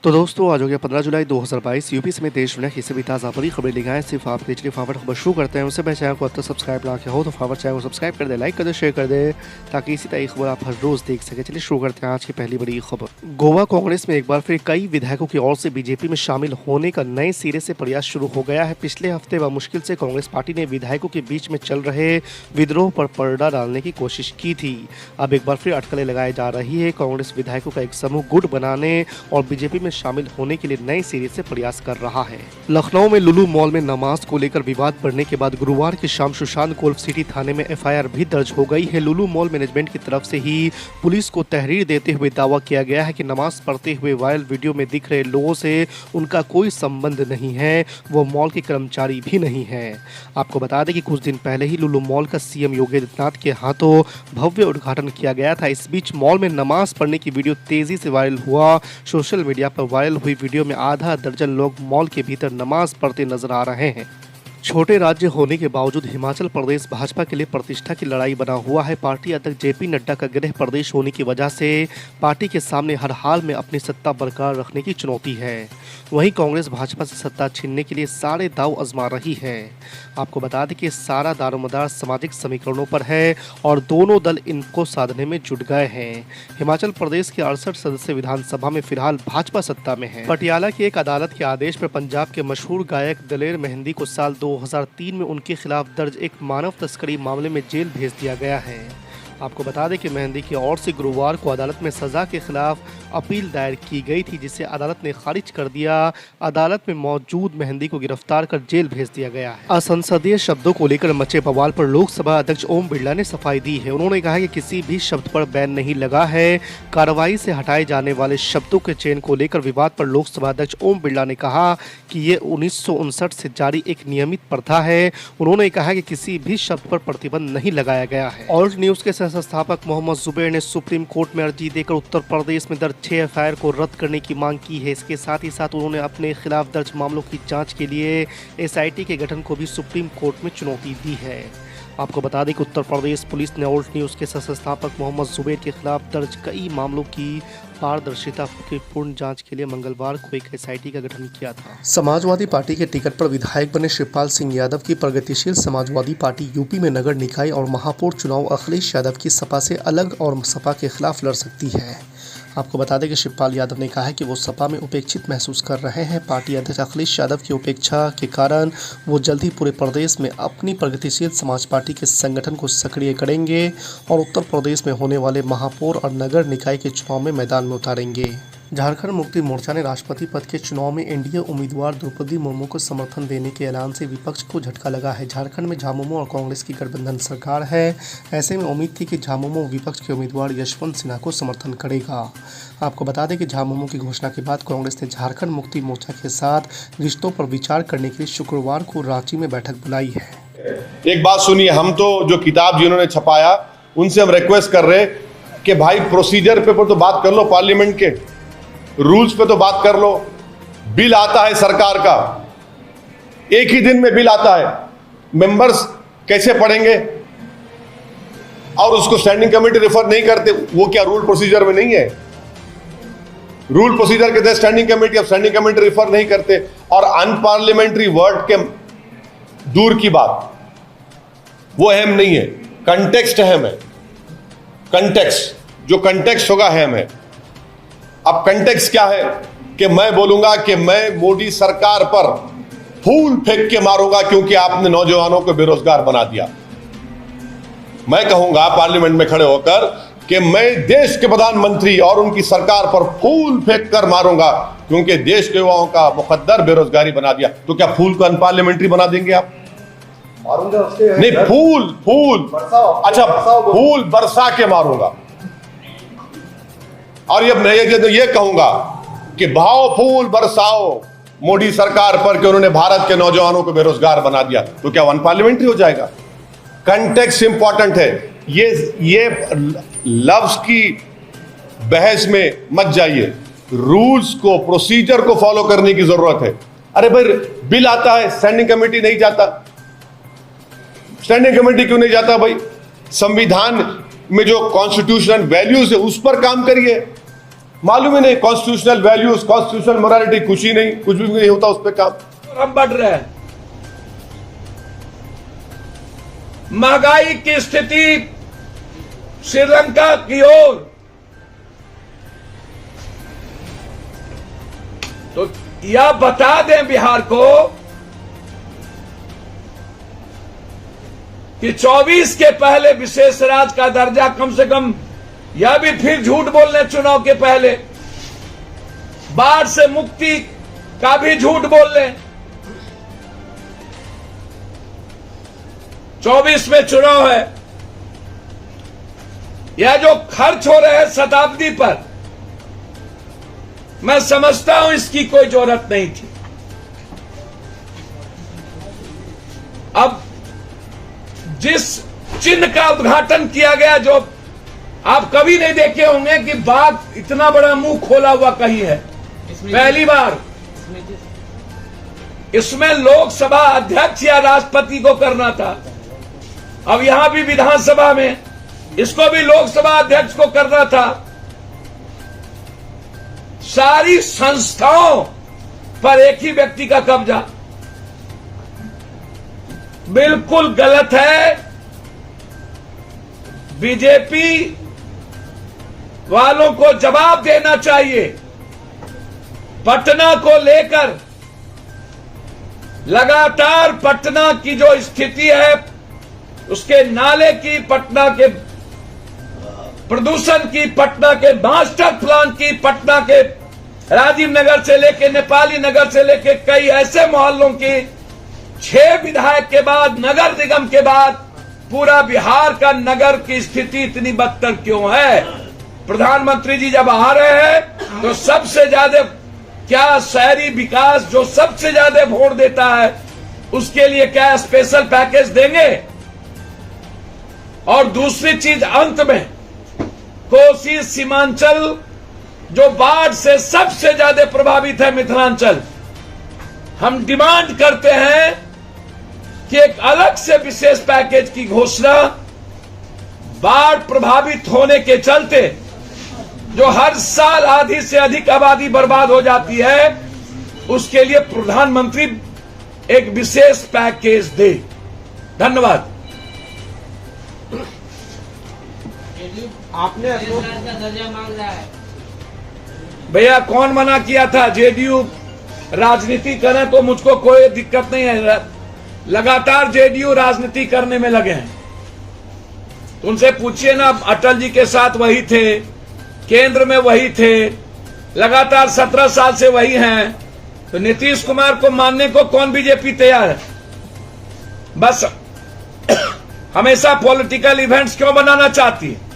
तो दोस्तों आज हो गया 15 जुलाई 2022। यूपी समेत देश दुनिया की सभी ताज़ा बड़ी खबरें लेकर आए सिर्फ आपके लिए फॉरवर्ड खबर शुरू करते हैं। उससे पहले चैनल को अब तक सब्सक्राइब ना किया हो तो फॉरवर्ड चैनल को सब्सक्राइब कर दे, लाइक कर दे, शेयर कर दे ताकि इसी तरह की खबर आप हर रोज देख सके। चलिए शुरू करते हैं आज की पहली बड़ी खबर। गोवा कांग्रेस में एक बार फिर कई विधायकों की ओर से बीजेपी में शामिल होने का नए सिरे से प्रयास शुरू हो गया है। पिछले हफ्ते मुश्किल से कांग्रेस पार्टी ने विधायकों के बीच में चल रहे विद्रोह पर पर्दा डालने की कोशिश की थी। अब एक बार फिर अटकलें लगाई जा रही है। कांग्रेस विधायकों का एक समूह गुट बनाने और बीजेपी में शामिल होने के लिए नए सिरे से प्रयास कर रहा है। लखनऊ में लुलु मॉल में नमाज को लेकर विवाद बढ़ने के बाद गुरुवार की शाम सुशांत गोल्फ सिटी थाने में एफआईआर भी दर्ज हो गई है। लुलु मॉल मैनेजमेंट की तरफ से ही पुलिस को तहरीर देते हुए दावा किया गया है कि नमाज पढ़ते हुए वायरल वीडियो में दिख रहे लोगों से उनका कोई संबंध नहीं है, वो मॉल के कर्मचारी भी नहीं है। आपको बता दें कि कुछ दिन पहले ही लुलु मॉल का सीएम योगी आदित्यनाथ के हाथों भव्य उद्घाटन किया गया था। इस बीच मॉल में नमाज पढ़ने की वीडियो तेजी से वायरल हुआ। सोशल मीडिया पर वायरल हुई वीडियो में आधा दर्जन लोग मॉल के भीतर नमाज पढ़ते नजर आ रहे हैं। छोटे राज्य होने के बावजूद हिमाचल प्रदेश भाजपा के लिए प्रतिष्ठा की लड़ाई बना हुआ है। पार्टी अध्यक्ष जेपी नड्डा का गृह प्रदेश होने की वजह से पार्टी के सामने हर हाल में अपनी सत्ता बरकरार रखने की चुनौती है। वहीं कांग्रेस भाजपा से सत्ता छीनने के लिए सारे दांव आजमा रही है। आपको बता दें कि सारा दारोमदार सामाजिक समीकरणों पर है और दोनों दल इनको साधने में जुट गए हैं। हिमाचल प्रदेश के 68 सदस्य विधानसभा में फिलहाल भाजपा सत्ता में है। पटियाला की एक अदालत के आदेश पर पंजाब के मशहूर गायक दलेर मेहंदी को साल 2003 में उनके खिलाफ दर्ज एक मानव तस्करी मामले में जेल भेज दिया गया है। आपको बता दें कि मेहंदी की ओर से गुरुवार को अदालत में सजा के खिलाफ अपील दायर की गई थी, जिसे अदालत ने खारिज कर दिया। अदालत में मौजूद मेहंदी को गिरफ्तार कर जेल भेज दिया गया है। असंसदीय शब्दों को लेकर मचे बवाल पर लोकसभा अध्यक्ष ओम बिरला ने सफाई दी है। उन्होंने कहा कि किसी भी शब्द पर बैन नहीं लगा है। कार्रवाई से हटाए जाने वाले शब्दों के चयन को लेकर विवाद पर लोकसभा अध्यक्ष ओम बिरला ने कहा कि ये 1959 से जारी एक नियमित प्रथा है। उन्होंने कहा कि किसी भी शब्द पर प्रतिबंध नहीं लगाया गया है। ऑल्ट न्यूज के संस्थापक मोहम्मद जुबैर ने सुप्रीम कोर्ट में अर्जी देकर उत्तर प्रदेश में दर्ज 6 एफआईआर को रद्द करने की मांग की है। इसके साथ ही साथ उन्होंने अपने खिलाफ दर्ज मामलों की जांच के लिए एसआईटी के गठन को भी सुप्रीम कोर्ट में चुनौती दी है। आपको बता दें कि उत्तर प्रदेश पुलिस ने ऑल्ट न्यूज के संस्थापक मोहम्मद जुबैर के खिलाफ दर्ज कई मामलों की पारदर्शिता की पूर्ण जांच के लिए मंगलवार को एक एसआईटी का गठन किया था। समाजवादी पार्टी के टिकट पर विधायक बने शिवपाल सिंह यादव की प्रगतिशील समाजवादी पार्टी यूपी में नगर निकाय और महापौर चुनाव अखिलेश यादव की सपा से अलग और सपा के खिलाफ लड़ सकती है। आपको बता दें कि शिवपाल यादव ने कहा है कि वो सपा में उपेक्षित महसूस कर रहे हैं। पार्टी अध्यक्ष अखिलेश यादव की उपेक्षा के कारण वो जल्द ही पूरे प्रदेश में अपनी प्रगतिशील समाज पार्टी के संगठन को सक्रिय करेंगे और उत्तर प्रदेश में होने वाले महापौर और नगर निकाय के चुनाव में मैदान में उतारेंगे। झारखंड मुक्ति मोर्चा ने राष्ट्रपति पद के चुनाव में एनडीए उम्मीदवार द्रौपदी मुर्मू को समर्थन देने के ऐलान से विपक्ष को झटका लगा है। झारखंड में झामुमो और कांग्रेस की गठबंधन सरकार है। ऐसे में उम्मीद थी कि झामुमो विपक्ष के उम्मीदवार यशवंत सिन्हा को समर्थन करेगा। आपको बता दें कि झामुमो की घोषणा के बाद कांग्रेस ने झारखंड मुक्ति मोर्चा के साथ रिश्तों पर विचार करने के लिए शुक्रवार को रांची में बैठक बुलाई है। एक बात सुनिए, हम तो जो किताब जिन्होंने छपाया उनसे हम रिक्वेस्ट कर रहे कि भाई प्रोसीजर पे तो बात कर लो, पार्लियामेंट के रूल्स पे तो बात कर लो। बिल आता है सरकार का, एक ही दिन में बिल आता है, मेंबर्स कैसे पढ़ेंगे? और उसको स्टैंडिंग कमेटी रेफर नहीं करते, वो क्या रूल प्रोसीजर में नहीं है? रूल प्रोसीजर के तहत स्टैंडिंग कमेटी, अब स्टैंडिंग कमेटी रेफर नहीं करते। और अनपार्लियामेंट्री वर्ड के दूर की बात, वो अहम नहीं है, कंटेक्स्ट अहम है। कंटेक्स्ट, जो कंटेक्स्ट होगा अहम है। अब कंटेक्स्ट क्या है कि मैं बोलूंगा कि मैं मोदी सरकार पर फूल फेंक के मारूंगा क्योंकि आपने नौजवानों को बेरोजगार बना दिया। मैं कहूंगा पार्लियामेंट में खड़े होकर कि मैं देश के प्रधानमंत्री और उनकी सरकार पर फूल फेंक कर मारूंगा क्योंकि देश के युवाओं का मुकद्दर बेरोजगारी बना दिया। तो क्या फूल को अनपार्लियामेंट्री बना देंगे आप? नहीं, फूल अच्छा, फूल बरसा के मारूंगा। और ये कहूंगा कि भाव फूल बरसाओ मोदी सरकार पर कि उन्होंने भारत के नौजवानों को बेरोजगार बना दिया। तो क्या वन पार्लियामेंट्री हो जाएगा? कंटेक्स्ट इंपॉर्टेंट है। ये लफ्ज की बहस में मत जाइए, रूल्स को, प्रोसीजर को फॉलो करने की जरूरत है। अरे भाई, बिल आता है, स्टैंडिंग कमेटी नहीं जाता। स्टैंडिंग कमेटी क्यों नहीं जाता भाई? संविधान में जो कॉन्स्टिट्यूशनल वैल्यूज है उस पर काम करिए। मालूम ही नहीं, कॉन्स्टिट्यूशनल वैल्यूज, कॉन्स्टिट्यूशनल मोरालिटी कुछ ही नहीं, कुछ भी नहीं होता उस पर काम। और हम बढ़ रहे हैं। महंगाई की स्थिति श्रीलंका की ओर, तो यह बता दें बिहार को कि 24 के पहले विशेष राज्य का दर्जा, कम से कम यह भी फिर झूठ बोलने चुनाव के पहले, बाढ़ से मुक्ति का भी झूठ बोल लें। 24 में चुनाव है, यह जो खर्च हो रहे हैं शताब्दी पर, मैं समझता हूं इसकी कोई जरूरत नहीं थी। अब जिस चिन्ह का उद्घाटन किया गया, जो आप कभी नहीं देखे होंगे कि बाघ इतना बड़ा मुंह खोला हुआ कहीं है, पहली बार। इसमें लोकसभा अध्यक्ष या राष्ट्रपति को करना था, अब यहां भी विधानसभा में इसको भी लोकसभा अध्यक्ष को करना था। सारी संस्थाओं पर एक ही व्यक्ति का कब्जा, बिल्कुल गलत है। बीजेपी वालों को जवाब देना चाहिए। पटना को लेकर लगातार पटना की जो स्थिति है, उसके नाले की, पटना के प्रदूषण की, पटना के मास्टर प्लान की, पटना के राजीव नगर से लेके नेपाली नगर से लेके कई ऐसे मोहल्लों की 6 विधायक के बाद, नगर निगम के बाद पूरा बिहार का नगर की स्थिति इतनी बदतर क्यों है? प्रधानमंत्री जी जब आ रहे हैं तो सबसे ज्यादा क्या शहरी विकास जो सबसे ज्यादा वोट देता है, उसके लिए क्या स्पेशल पैकेज देंगे? और दूसरी चीज, अंत में कोसी सीमांचल जो बाढ़ से सबसे ज्यादा प्रभावित है, मिथिलांचल, हम डिमांड करते हैं कि एक अलग से विशेष पैकेज की घोषणा। बाढ़ प्रभावित होने के चलते जो हर साल आधी से अधिक आबादी बर्बाद हो जाती है, उसके लिए प्रधानमंत्री एक विशेष पैकेज दे। धन्यवाद। आपने दर्जा मांग रहा है भैया, कौन मना किया था? जेडीयू राजनीति करे तो मुझको कोई दिक्कत नहीं है। लगातार जेडीयू राजनीति करने में लगे हैं। उनसे पूछिए ना, अटल जी के साथ वही थे, केंद्र में वही थे, लगातार 17 साल से वही हैं। तो नीतीश कुमार को मानने को कौन बीजेपी तैयार है? बस हमेशा पॉलिटिकल इवेंट्स क्यों बनाना चाहती है?